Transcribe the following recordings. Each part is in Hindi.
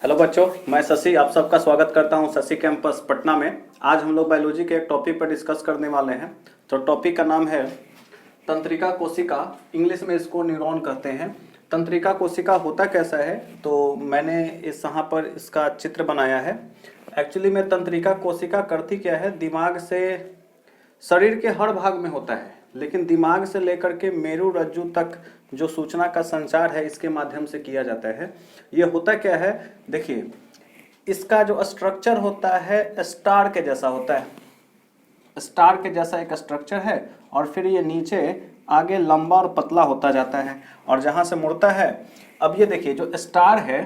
हेलो बच्चों, मैं शशि आप सबका स्वागत करता हूं शशि कैंपस पटना में। आज हम लोग बायोलॉजी के एक टॉपिक पर डिस्कस करने वाले हैं। तो टॉपिक का नाम है तंत्रिका कोशिका, इंग्लिश में इसको न्यूरॉन कहते हैं। तंत्रिका कोशिका होता कैसा है, तो मैंने यहाँ पर इसका चित्र बनाया है। एक्चुअली में तंत्रिका कोशिका करती क्या है, दिमाग से शरीर के हर भाग में होता है, लेकिन दिमाग से लेकर के मेरु रज्जु तक जो सूचना का संचार है इसके माध्यम से किया जाता है। ये होता क्या है, देखिए इसका जो स्ट्रक्चर होता है स्टार के जैसा होता है। स्टार के जैसा एक स्ट्रक्चर है और फिर ये नीचे आगे लंबा और पतला होता जाता है और जहां से मुड़ता है। अब ये देखिए जो स्टार है,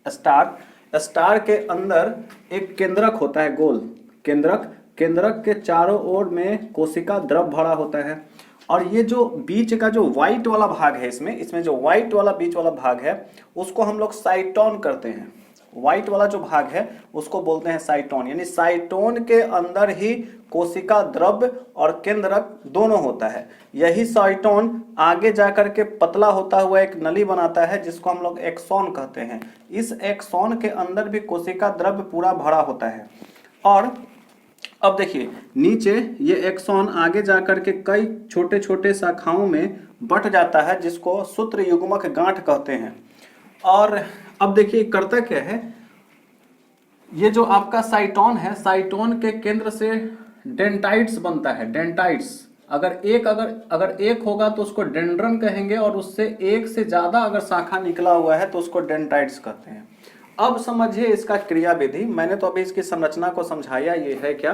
स्टार के अंदर एक केंद्रक होता है, गोल केंद्रक के चारों ओर में कोशिका द्रव भरा होता है। और ये जो बीच का जो व्हाइट वाला भाग है, इसमें जो व्हाइट वाला बीच वाला भाग है उसको हम लोग साइटोन करते हैं। व्हाइट वाला जो भाग है उसको बोलते हैं साइटोन। यानी साइटोन के अंदर ही कोशिका द्रव्य और केंद्रक दोनों होता है। यही साइटोन आगे जाकर के पतला होता हुआ एक नली बनाता है जिसको हम लोग एक्सॉन कहते हैं। इस एक्सॉन के अंदर भी कोशिका द्रव्य पूरा भरा होता है। और अब देखिए नीचे ये एक्सॉन आगे जाकर के कई छोटे छोटे शाखाओं में बंट जाता है जिसको सूत्र युग्मक गांठ कहते हैं। और अब देखिए करता क्या है, ये जो आपका साइटोन है, साइटोन के केंद्र से डेंटाइट्स बनता है। डेंटाइट्स अगर एक होगा तो उसको डेंड्रन कहेंगे और उससे एक से ज्यादा अगर शाखा निकला हुआ है तो उसको डेंटाइट्स कहते हैं। अब समझिए इसका क्रिया विधि। मैंने तो अभी इसकी संरचना को समझाया, ये है क्या।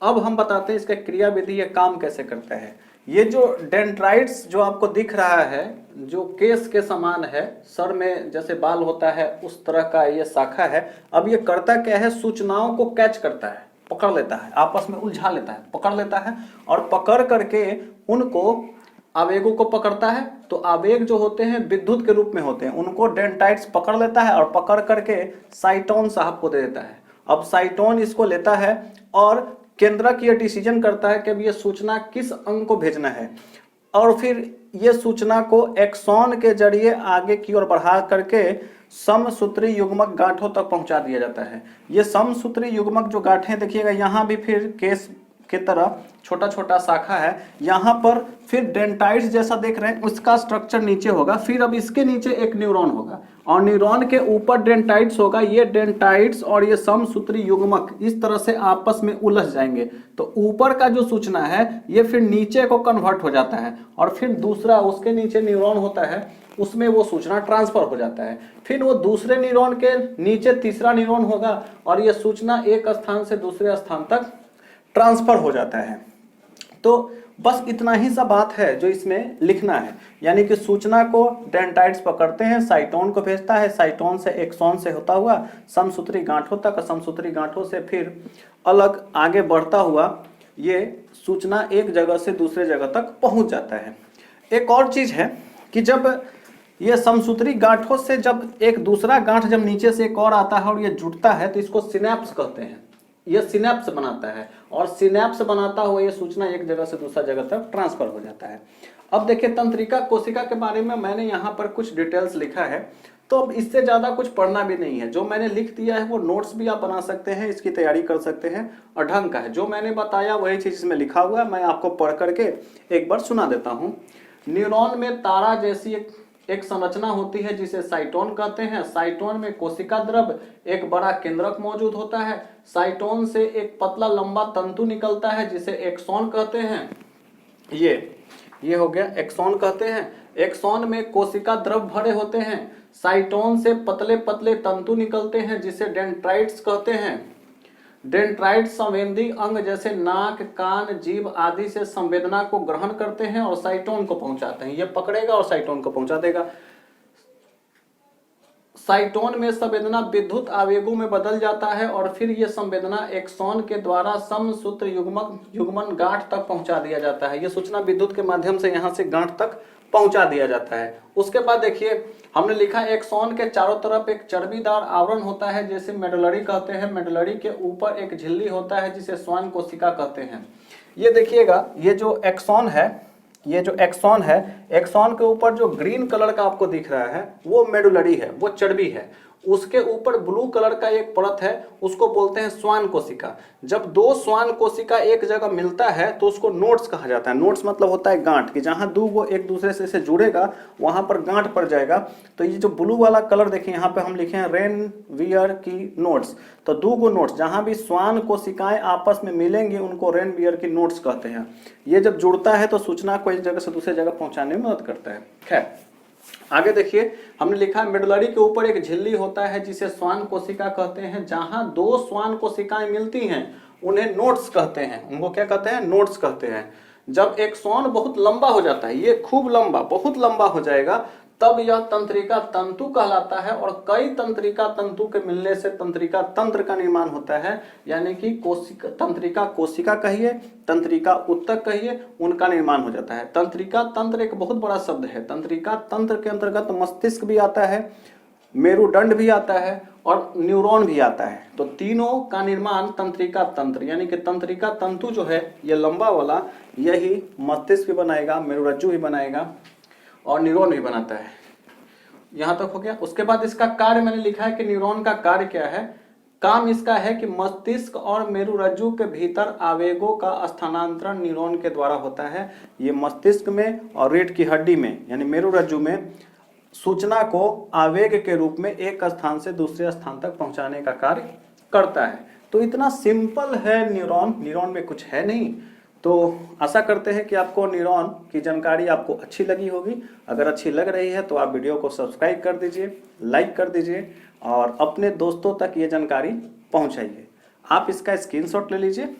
अब हम बताते हैं इसका क्रिया विधि, ये काम कैसे करता है। ये जो डेंड्राइट्स जो आपको दिख रहा है, जो केस के समान है, सर में जैसे बाल होता है उस तरह का ये शाखा है। अब ये करता क्या है, सूचनाओं को कैच करता है, पकड़ लेता है, आपस में उलझा लेता है, पकड़ लेता है और पकड़ करके उनको आवेगों को पकड़ता है। तो आवेग जो होते हैं विद्युत के रूप में होते हैं, उनको डेंटाइट्स पकड़ लेता है और पकड़ करके साइटोन साहब को दे देता है। अब साइटोन इसको लेता है और केंद्रक ये डिसीजन करता है कि अब ये सूचना किस अंग को भेजना है और फिर ये सूचना को एक्सॉन के जरिए आगे की ओर बढ़ा करके समसूत्री युग्मक गांठों तक पहुंचा दिया जाता है। ये समसूत्री युग्मक जो गांठें देखिएगा, यहाँ भी फिर केस की तरह छोटा छोटा शाखा है, यहाँ पर फिर डेंटाइट्स जैसा देख रहे हैं, उसका स्ट्रक्चर नीचे होगा। फिर अब इसके नीचे एक न्यूरॉन होगा और न्यूरॉन के ऊपर डेंटाइट्स होगा। ये डेंटाइट्स और ये समसूत्री युग्मक इस तरह से आपस में उलझ जाएंगे। तो ऊपर का जो सूचना है ये फिर नीचे को कन्वर्ट हो जाता है और फिर दूसरा उसके नीचे न्यूरॉन होता है, उसमें वो सूचना ट्रांसफर हो जाता है। फिर वो दूसरे न्यूरॉन के नीचे तीसरा न्यूरॉन होगा और ये सूचना एक स्थान से दूसरे स्थान तक ट्रांसफर हो जाता है। तो बस इतना ही सा बात है जो इसमें लिखना है। यानी कि सूचना को डेंटाइट्स पकड़ते हैं, साइटोन को भेजता है, साइटोन से एक्सॉन से होता हुआ समसूत्री गांठों तक, समसूत्री गांठों से फिर अलग आगे बढ़ता हुआ ये सूचना एक जगह से दूसरे जगह तक पहुंच जाता है। एक और चीज है कि जब ये समसूत्री गांठों से जब एक दूसरा गांठ जब नीचे से एक और आता है और ये जुड़ता है तो इसको सिनेप्स कहते हैं। ये सिनेप्स बनाता है और सिनेप्स बनाता हुआ ये सूचना एक जगह से दूसरा जगह तक ट्रांसफर हो जाता है। अब देखिए तंत्रिका कोशिका के बारे में मैंने यहाँ पर कुछ डिटेल्स लिखा है, तो अब इससे ज्यादा कुछ पढ़ना भी नहीं है। जो मैंने लिख दिया है वो नोट्स भी आप बना सकते हैं, इसकी तैयारी कर सकते हैं और ढंग का है। जो मैंने बताया वही चीज इसमें लिखा हुआ है, मैं आपको पढ़ करके एक बार सुना देता हूँ। न्यूरॉन में तारा जैसी एक संरचना होती है जिसे साइटोन कहते हैं। साइटोन में कोशिका द्रव्य एक बड़ा केंद्रक मौजूद होता है। साइटोन से एक पतला लंबा तंतु निकलता है जिसे एक्सॉन कहते हैं। ये हो गया, एक्सॉन कहते हैं। एक्सॉन में कोशिका द्रव्य भरे होते हैं। साइटोन से पतले पतले तंतु निकलते हैं जिसे डेंड्राइट्स कहते हैं। डेंड्राइट संवेदी अंग जैसे नाक, कान, जीभ आदि से संवेदना को ग्रहण करते हैं और साइटोन को पहुंचाते हैं। ये पकड़ेगा और साइटोन को पहुंचा देगा। साइटोन में संवेदना विद्युत आवेगों में बदल जाता है और फिर यह संवेदना एक्सॉन के द्वारा समसूत्र युग्मन गांठ तक पहुंचा दिया जाता है। यह सूचना विद्युत के माध्यम से यहां से गांठ तक पहुंचा दिया जाता है। उसके बाद देखिए हमने लिखा एक्सॉन के चारों तरफ एक चर्बीदार आवरण होता है जिसे मेडुलरी कहते हैं। मेडुलरी के ऊपर एक झिल्ली होता है जिसे श्वान कोशिका कहते हैं। ये देखिएगा, ये जो एक्सॉन है, एक्सॉन के ऊपर जो ग्रीन कलर का आपको दिख रहा है वो मेडुलरी है, वो चर्बी है। उसके ऊपर ब्लू कलर का एक परत है, उसको बोलते हैं श्वान कोशिका। जब दो श्वान कोशिका एक जगह मिलता है तो उसको नोड्स कहा जाता है। नोड्स मतलब होता है गांठ, कि जहां दो वो एक दूसरे से जुड़ेगा वहां पर गांठ पड़ जाएगा। तो ये जो ब्लू वाला कलर देखिए यहाँ पे हम लिखे हैं रेनवियर की नोड्स। तो दो गो नोड्स, जहां भी श्वान कोशिकाएं आपस में मिलेंगी उनको रेनवियर की नोड्स कहते हैं। ये जब जुड़ता है तो सूचना को एक जगह से दूसरे जगह पहुंचाने में मदद करता है। खैर आगे देखिए, हमने लिखा मेडुलरी के ऊपर एक झिल्ली होता है जिसे श्वान कोशिका कहते हैं। जहां दो श्वान कोशिकाएं मिलती हैं उन्हें नोड्स कहते हैं। उनको क्या कहते हैं? नोड्स कहते हैं। जब एक श्वान बहुत लंबा हो जाता है, ये खूब लंबा, बहुत लंबा हो जाएगा, तब यह तंत्रिका तंतु कहलाता है। और कई तंत्रिका तंतु के मिलने से तंत्रिका तंत्र का निर्माण होता है। यानी कि कोशिका, तंत्रिका कोशिका कहिए, तंत्रिका उत्तक कहिए, उनका निर्माण हो जाता है। तंत्रिका तंत्र एक बहुत बड़ा शब्द है। तंत्रिका तंत्र के अंतर्गत मस्तिष्क भी आता है, मेरुदंड भी आता है और न्यूरॉन भी आता है। तो तीनों का निर्माण तंत्रिका तंत्र, यानी कि तंत्रिका तंतु जो है ये लंबा वाला, यही मस्तिष्क भी बनाएगा, मेरुरज्जु भी बनाएगा और न्यूरॉन भी बनाता है। यहां तक हो गया। उसके बाद इसका कार्य मैंने लिखा है कि न्यूरॉन का कार्य क्या है। काम इसका है कि मस्तिष्क और मेरुरज्जु के भीतर आवेगों का स्थानांतरण न्यूरॉन के द्वारा होता है। ये मस्तिष्क में और रीढ़ की हड्डी में यानी मेरुरज्जु में सूचना को आवेग के रूप में एक स्थान से दूसरे स्थान तक पहुंचाने का कार्य करता है। तो इतना सिंपल है न्यूरॉन। न्यूरॉन में कुछ है नहीं। तो आशा करते हैं कि आपको न्यूरॉन की जानकारी आपको अच्छी लगी होगी। अगर अच्छी लग रही है तो आप वीडियो को सब्सक्राइब कर दीजिए, लाइक कर दीजिए और अपने दोस्तों तक ये जानकारी पहुंचाइए। आप इसका स्क्रीनशॉट ले लीजिए